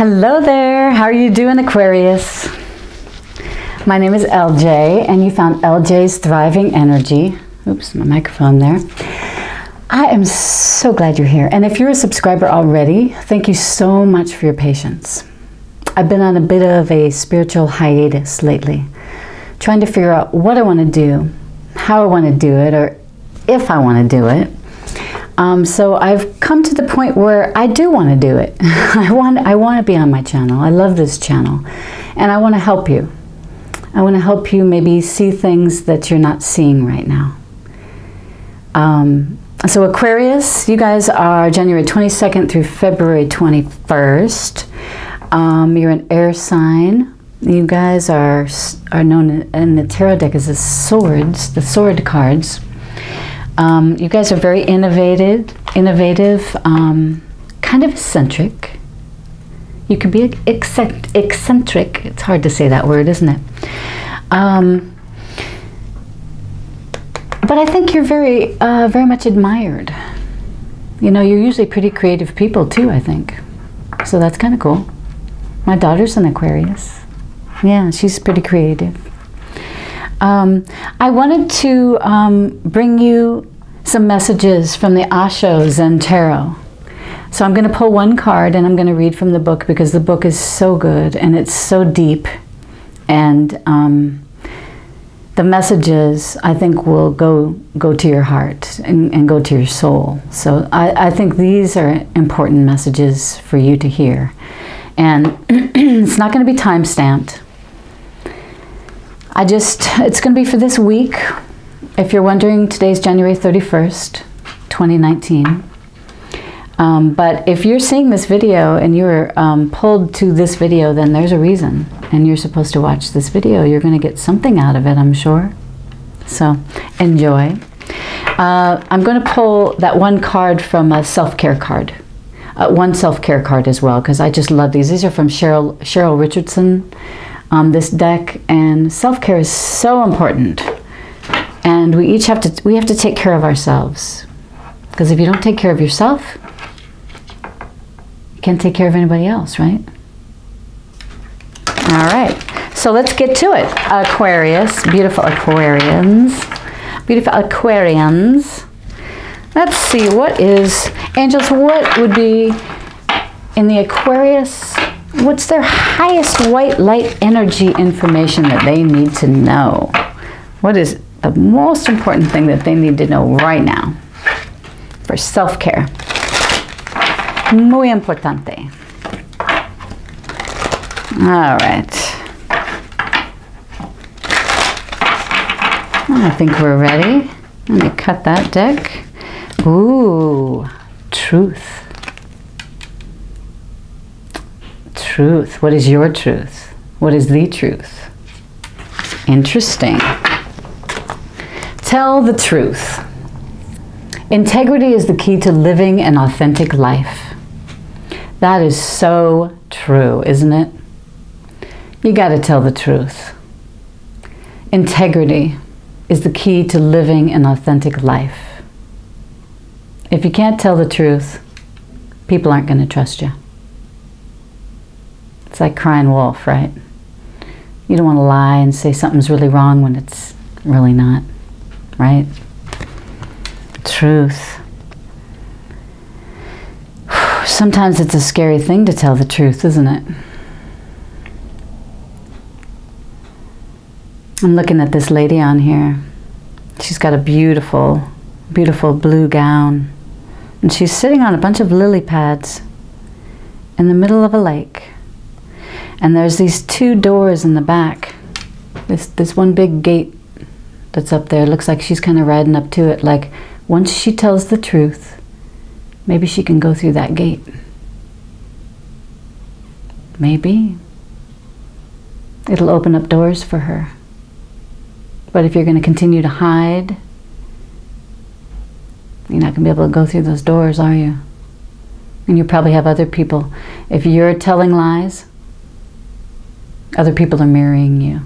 Hello there, how are you doing, Aquarius? My name is LJ, and you found LJ's Thriving Energy. Oops, my microphone there. I am so glad you're here. And if you're a subscriber already, thank you so much for your patience. I've been on a bit of a spiritual hiatus lately, trying to figure out what I want to do, how I want to do it, or if I want to do it. So I've come to the point where I do want to do it. I want to be on my channel. I love this channel, and I want to help you. I want to help you maybe see things that you're not seeing right now. So Aquarius, you guys are January 22nd through February 21st. You're an air sign. You guys are known in the tarot deck as the sword cards. You guys are very innovative, kind of eccentric. You can be eccentric. It's hard to say that word, isn't it? But I think you're very much admired. You know, you're usually pretty creative people too, I think. So that's kind of cool. My daughter's an Aquarius. Yeah, she's pretty creative. I wanted to bring you some messages from the Osho Zen Tarot. So I'm going to pull one card and I'm going to read from the book because the book is so good and it's so deep. And the messages, I think, will go to your heart and go to your soul. So I think these are important messages for you to hear. And it's not going to be time-stamped. It's going to be for this week. If you're wondering, today's January 31st, 2019. But if you're seeing this video and you're pulled to this video, then there's a reason. And you're supposed to watch this video. You're going to get something out of it, I'm sure. So enjoy. I'm going to pull that one card from a self-care card. One self-care card as well, because I just love these. These are from Cheryl Richardson. This deck, and self-care is so important, and we have to take care of ourselves, because if you don't take care of yourself, you can't take care of anybody else, right? All right, so let's get to it. Aquarius, beautiful Aquarians, let's see, angels, what would be in the Aquarius? What's their highest white light energy information that they need to know? What is the most important thing that they need to know right now for self-care? Muy importante. All right. I think we're ready. Let me cut that deck. Ooh, truth. Truth. What is your truth? What is the truth? Interesting. Tell the truth. Integrity is the key to living an authentic life. That is so true, isn't it? You got to tell the truth. Integrity is the key to living an authentic life. If you can't tell the truth, people aren't going to trust you. It's like crying wolf, right? You don't want to lie and say something's really wrong when it's really not, right? Truth. Sometimes it's a scary thing to tell the truth, isn't it? I'm looking at this lady on here. She's got a beautiful, beautiful blue gown. And she's sitting on a bunch of lily pads in the middle of a lake. And there's these two doors in the back. This one big gate that's up there. Looks like she's kind of riding up to it. Like, once she tells the truth, maybe she can go through that gate. Maybe. It'll open up doors for her. But if you're going to continue to hide, you're not going to be able to go through those doors, are you? And you probably have other people. If you're telling lies, other people are mirroring you.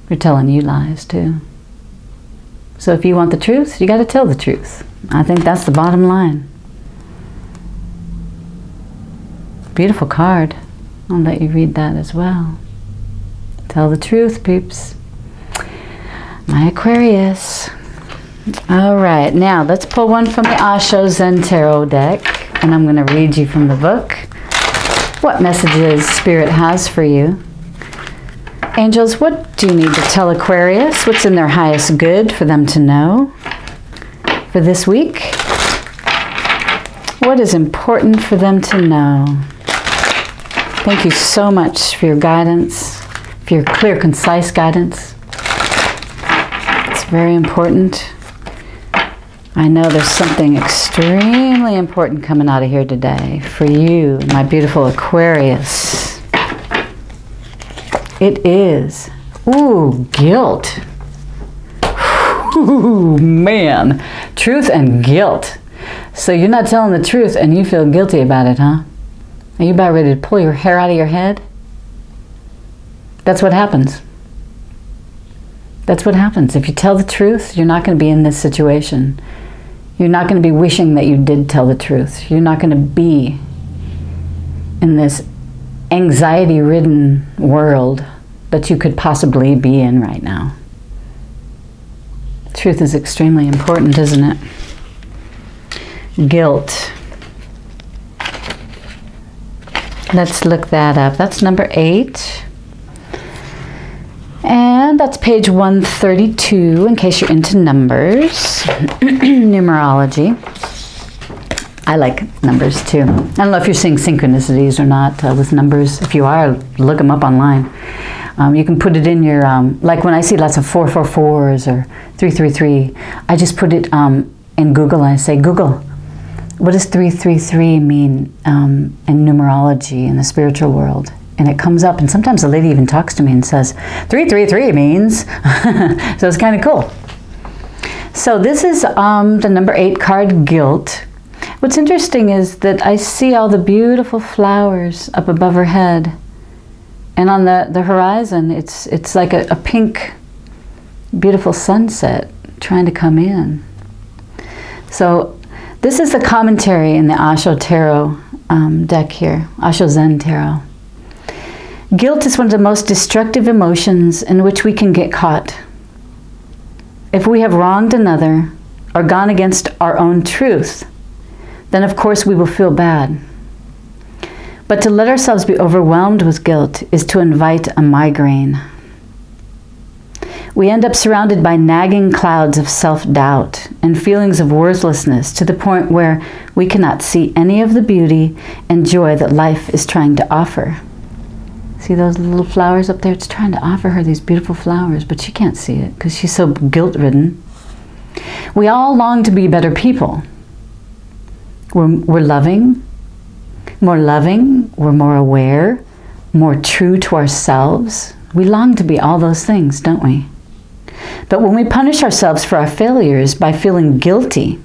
They're telling you lies too. So if you want the truth, you got to tell the truth. I think that's the bottom line. Beautiful card. I'll let you read that as well. Tell the truth, peeps. My Aquarius. All right, now let's pull one from the Osho Zen Tarot deck, and I'm going to read you from the book what messages Spirit has for you. Angels, what do you need to tell Aquarius? What's in their highest good for them to know for this week? What is important for them to know? Thank you so much for your guidance, for your clear, concise guidance. It's very important. I know there's something extremely important coming out of here today for you, my beautiful Aquarius. It is, ooh, guilt. Ooh, man, truth and guilt. So you're not telling the truth and you feel guilty about it, huh? Are you about ready to pull your hair out of your head? That's what happens. That's what happens. If you tell the truth, you're not going to be in this situation. You're not going to be wishing that you did tell the truth. You're not going to be in this anxiety-ridden world that you could possibly be in right now. Truth is extremely important, isn't it? Guilt. Let's look that up. That's number 8. And that's page 132, in case you're into numbers. Numerology. I like numbers too. I don't know if you're seeing synchronicities or not with numbers. If you are, look them up online. You can put it in your, like when I see lots of 444s or 333, I just put it in Google and I say, Google, what does 333 mean in numerology in the spiritual world? And it comes up, and sometimes a lady even talks to me and says, 333 means, so it's kind of cool. So this is the number 8 card, Guilt. What's interesting is that I see all the beautiful flowers up above her head. And on the horizon, it's like a pink, beautiful sunset trying to come in. So this is the commentary in the Osho Tarot deck here, Osho Zen Tarot. Guilt is one of the most destructive emotions in which we can get caught. If we have wronged another or gone against our own truth, then of course we will feel bad. But to let ourselves be overwhelmed with guilt is to invite a migraine. We end up surrounded by nagging clouds of self-doubt and feelings of worthlessness to the point where we cannot see any of the beauty and joy that life is trying to offer. See those little flowers up there? It's trying to offer her these beautiful flowers, but she can't see it because she's so guilt-ridden. We all long to be better people. We're loving, we're more aware, more true to ourselves. We long to be all those things, don't we? But when we punish ourselves for our failures by feeling guilty,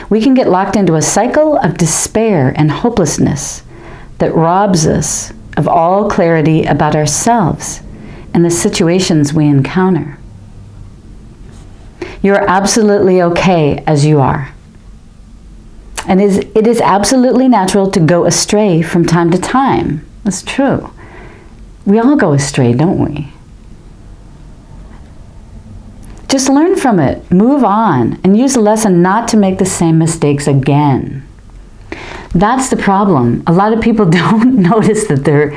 we can get locked into a cycle of despair and hopelessness that robs us of all clarity about ourselves and the situations we encounter. You're absolutely okay as you are. And it is absolutely natural to go astray from time to time. That's true. We all go astray, don't we? Just learn from it, move on, and use the lesson not to make the same mistakes again. That's the problem. A lot of people don't notice that they're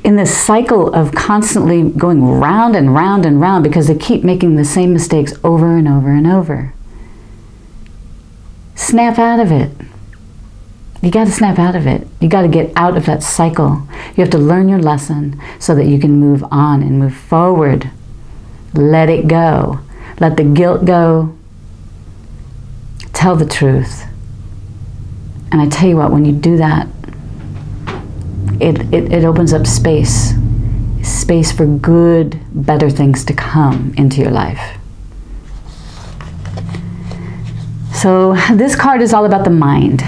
in this cycle of constantly going round and round and round because they keep making the same mistakes over and over and over. Snap out of it. You got to snap out of it. You got to get out of that cycle. You have to learn your lesson so that you can move on and move forward. Let it go. Let the guilt go. Tell the truth. And I tell you what, when you do that, it opens up space for good, better things to come into your life. So this card is all about the mind.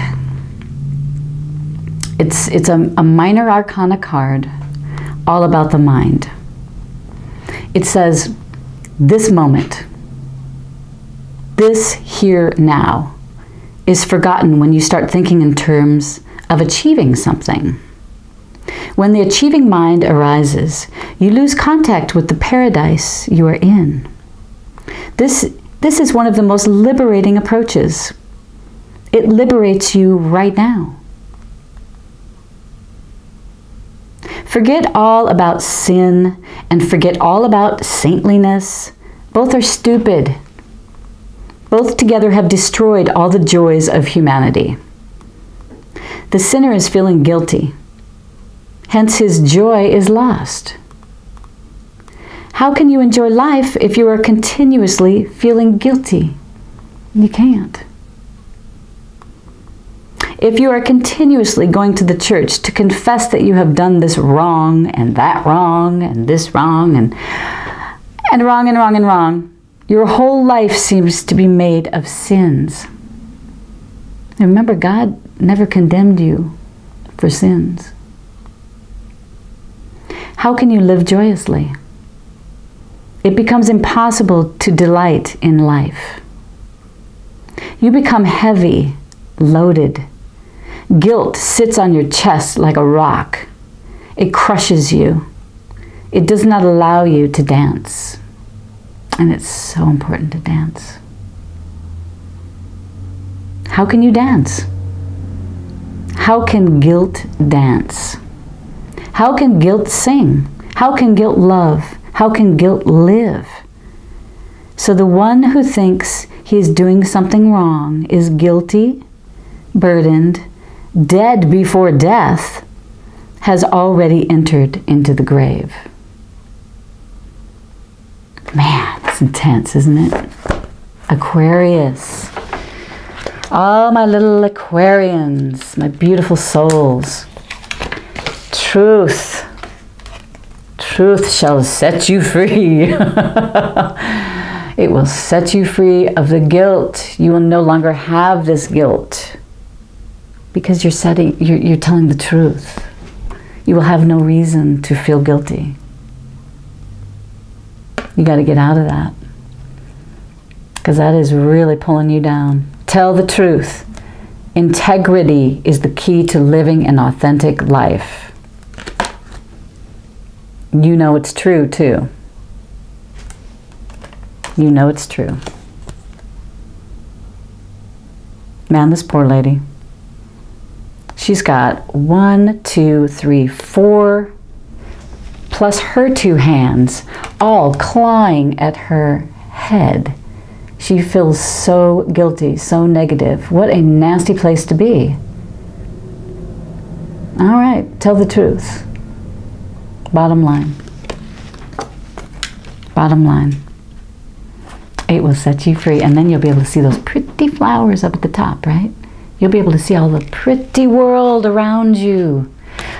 It's a minor arcana card, all about the mind. It says, this moment, this here now, is forgotten when you start thinking in terms of achieving something. When the achieving mind arises, you lose contact with the paradise you are in. This is one of the most liberating approaches. It liberates you right now. Forget all about sin and forget all about saintliness. Both are stupid. Both together have destroyed all the joys of humanity. The sinner is feeling guilty. Hence his joy is lost. How can you enjoy life if you are continuously feeling guilty? You can't. If you are continuously going to the church to confess that you have done this wrong and that wrong and this wrong and wrong and wrong and wrong, your whole life seems to be made of sins. And remember, God never condemned you for sins. How can you live joyously? It becomes impossible to delight in life. You become heavy, loaded. Guilt sits on your chest like a rock. It crushes you. It does not allow you to dance. And it's so important to dance. How can you dance? How can guilt dance? How can guilt sing? How can guilt love? How can guilt live? So the one who thinks he is doing something wrong is guilty, burdened, dead before death, has already entered into the grave. Man, it's intense, isn't it? Aquarius. All my little Aquarians, my beautiful souls. Truth. Truth shall set you free. It will set you free of the guilt. You will no longer have this guilt because you're telling the truth. You will have no reason to feel guilty. You got to get out of that because that is really pulling you down. Tell the truth. Integrity is the key to living an authentic life. You know it's true too. You know it's true. Man, this poor lady. She's got 1, 2, 3, 4, plus her 2 hands, all clawing at her head. She feels so guilty, so negative. What a nasty place to be. All right, tell the truth. Bottom line. Bottom line. It will set you free. And then you'll be able to see those pretty flowers up at the top, right? You'll be able to see all the pretty world around you.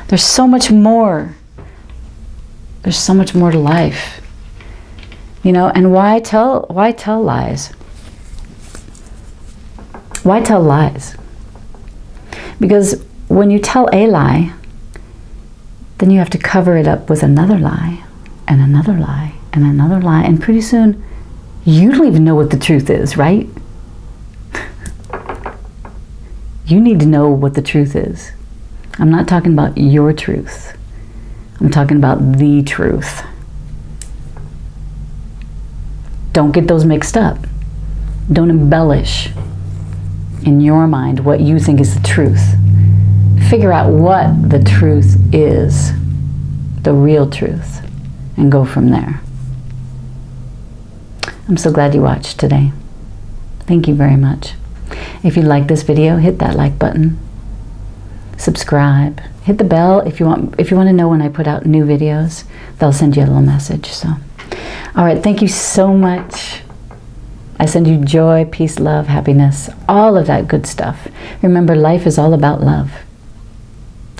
There's so much more. There's so much more to life. You know, and why tell lies? Why tell lies? Because when you tell a lie, then you have to cover it up with another lie, and another lie, and another lie, and pretty soon you don't even know what the truth is, right? You need to know what the truth is. I'm not talking about your truth. I'm talking about the truth. Don't get those mixed up. Don't embellish in your mind what you think is the truth. Figure out what the truth is, the real truth, and go from there. I'm so glad you watched today. Thank you very much. If you like this video, hit that like button. Subscribe. Hit the bell if you want to know when I put out new videos. They'll send you a little message. So, all right, thank you so much. I send you joy, peace, love, happiness, all of that good stuff. Remember, life is all about love.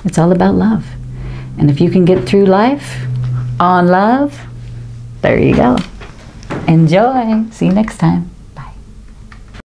It's all about love. And if you can get through life on love, there you go. Enjoy. See you next time.